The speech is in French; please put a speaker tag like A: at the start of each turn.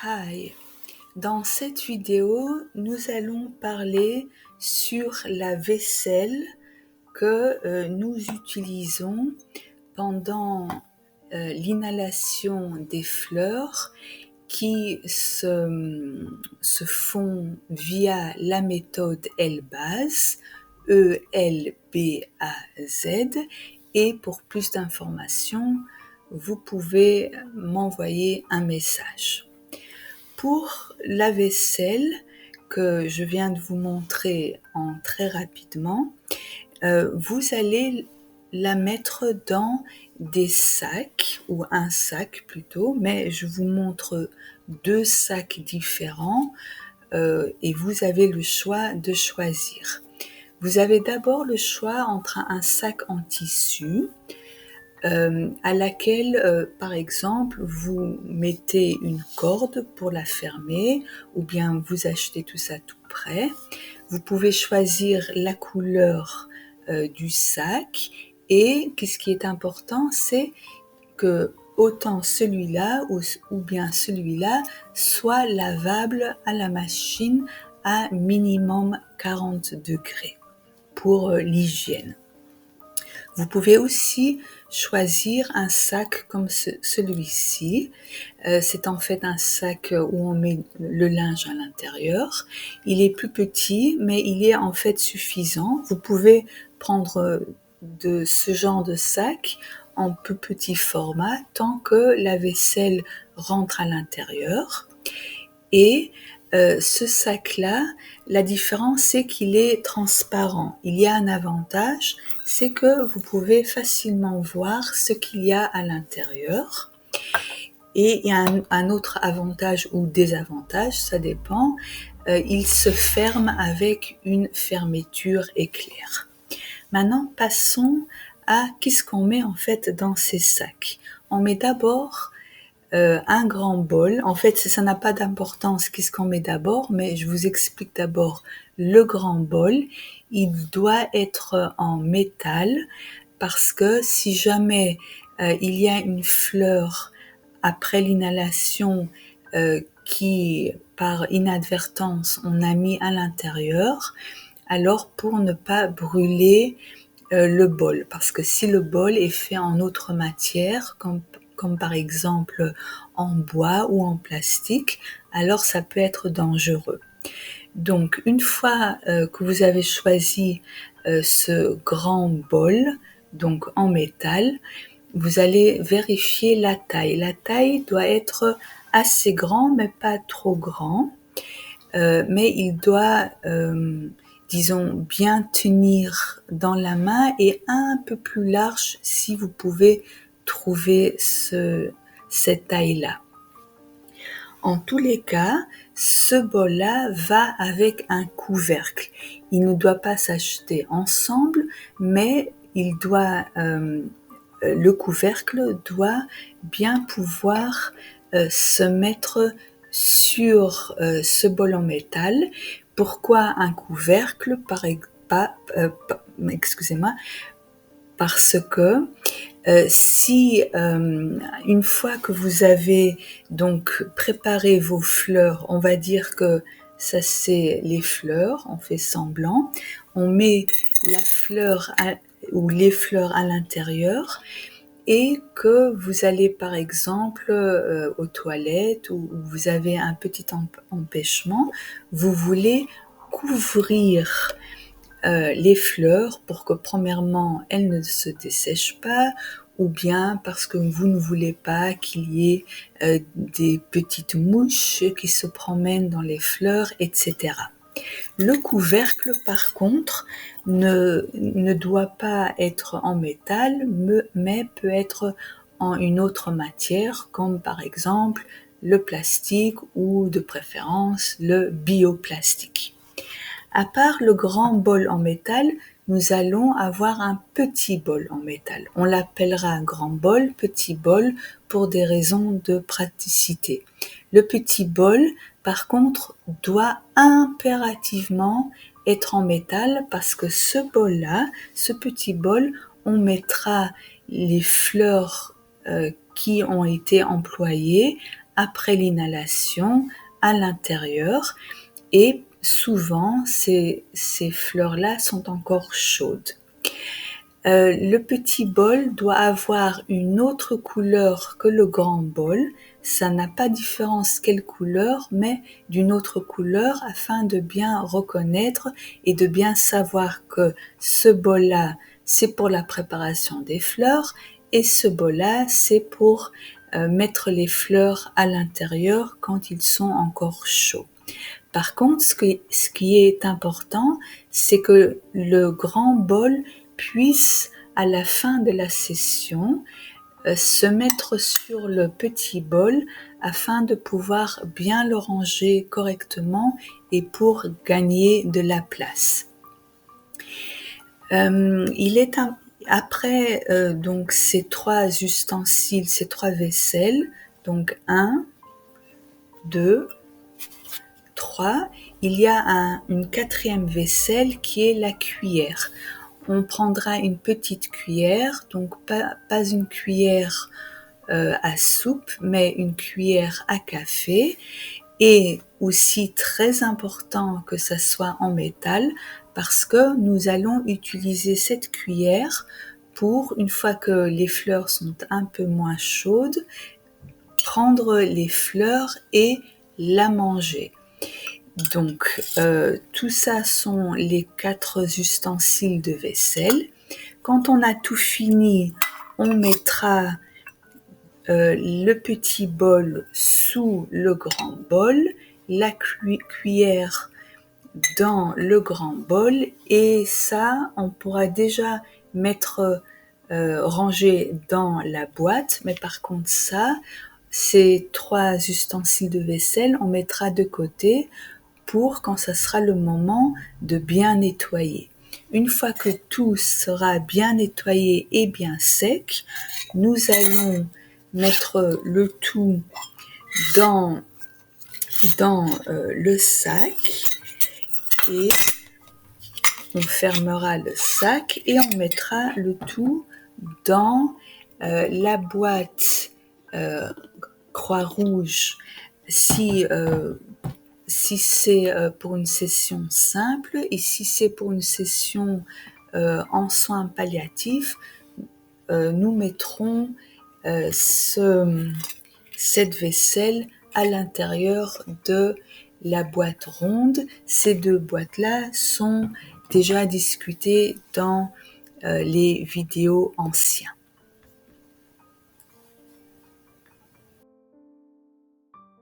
A: Hi, dans cette vidéo, nous allons parler sur la vaisselle que nous utilisons pendant l'inhalation des fleurs qui se font via la méthode ELBAZ, E-L-B-A-Z, et pour plus d'informations, vous pouvez m'envoyer un message. Pour la vaisselle que je viens de vous montrer en très rapidement, vous allez la mettre dans des sacs, ou un sac plutôt, mais je vous montre deux sacs différents et vous avez le choix de choisir. Vous avez d'abord le choix entre un sac en tissu, à laquelle, par exemple, vous mettez une corde pour la fermer, ou bien vous achetez tout ça tout prêt. Vous pouvez choisir la couleur du sac, et ce qui est important, c'est que autant celui-là ou bien celui-là soit lavable à la machine à minimum 40 degrés pour l'hygiène. Vous pouvez aussi choisir un sac comme celui-ci. C'est en fait un sac où on met le linge à l'intérieur. Il est plus petit, mais il est en fait suffisant. Vous pouvez prendre de ce genre de sac en plus petit format tant que la vaisselle rentre à l'intérieur. Et ce sac-là, la différence, c'est qu'il est transparent. Il y a un avantage, c'est que vous pouvez facilement voir ce qu'il y a à l'intérieur. Et il y a un autre avantage ou désavantage, ça dépend. Il se ferme avec une fermeture éclair. Maintenant, passons à qu'est-ce qu'on met en fait dans ces sacs. On met d'abord un grand bol. En fait, ça n'a pas d'importance qu'est-ce qu'on met d'abord, mais je vous explique d'abord le grand bol. Il doit être en métal parce que si jamais il y a une fleur après l'inhalation qui, par inadvertance, on a mis à l'intérieur, alors pour ne pas brûler le bol, parce que si le bol est fait en autre matière, comme par exemple en bois ou en plastique, alors ça peut être dangereux. Donc une fois que vous avez choisi ce grand bol, donc en métal, vous allez vérifier la taille. La taille doit être assez grand, mais pas trop grand. Mais il doit, disons, bien tenir dans la main et un peu plus large si vous pouvez trouver cette taille-là. En tous les cas, ce bol-là va avec un couvercle. Il ne doit pas s'acheter ensemble, mais le couvercle doit bien pouvoir se mettre sur ce bol en métal. Pourquoi un couvercle? Parce que si une fois que vous avez donc préparé vos fleurs, on va dire que ça c'est les fleurs, on fait semblant, on met la fleur ou les fleurs à l'intérieur, et que vous allez par exemple aux toilettes ou vous avez un petit empêchement, vous voulez couvrir les fleurs pour que premièrement elles ne se dessèchent pas, ou bien parce que vous ne voulez pas qu'il y ait des petites mouches qui se promènent dans les fleurs, etc. Le couvercle, par contre, ne doit pas être en métal, mais peut être en une autre matière, comme par exemple le plastique ou de préférence le bioplastique. À part le grand bol en métal, nous allons avoir un petit bol en métal. On l'appellera grand bol, petit bol, pour des raisons de praticité. Le petit bol, par contre, doit impérativement être en métal parce que ce bol-là, ce petit bol, on mettra les fleurs qui ont été employées après l'inhalation à l'intérieur et souvent ces fleurs-là sont encore chaudes. Le petit bol doit avoir une autre couleur que le grand bol. Ça n'a pas différence quelle couleur, mais d'une autre couleur afin de bien reconnaître et de bien savoir que ce bol-là, c'est pour la préparation des fleurs et ce bol-là, c'est pour mettre les fleurs à l'intérieur quand ils sont encore chauds. Par contre, ce qui est important, c'est que le grand bol puisse, à la fin de la session, se mettre sur le petit bol afin de pouvoir bien le ranger correctement et pour gagner de la place. Après donc ces 3 ustensiles, ces 3 vaisselles, donc 1, 2, 3, il y a une 4e vaisselle qui est la cuillère. On prendra une petite cuillère, donc pas une cuillère à soupe, mais une cuillère à café. Et aussi très important que ça soit en métal parce que nous allons utiliser cette cuillère pour, une fois que les fleurs sont un peu moins chaudes, prendre les fleurs et la manger. Donc, tout ça sont les 4 ustensiles de vaisselle. Quand on a tout fini, on mettra le petit bol sous le grand bol, la cuillère dans le grand bol et ça, on pourra déjà mettre ranger dans la boîte, mais par contre ça, ces 3 ustensiles de vaisselle, on mettra de côté pour quand ça sera le moment de bien nettoyer. Une fois que tout sera bien nettoyé et bien sec, nous allons mettre le tout dans le sac et on fermera le sac et on mettra le tout dans la boîte Croix-Rouge si c'est pour une session simple et si c'est pour une session en soins palliatifs, nous mettrons cette vaisselle à l'intérieur de la boîte ronde. Ces 2 boîtes-là sont déjà discutées dans les vidéos anciennes.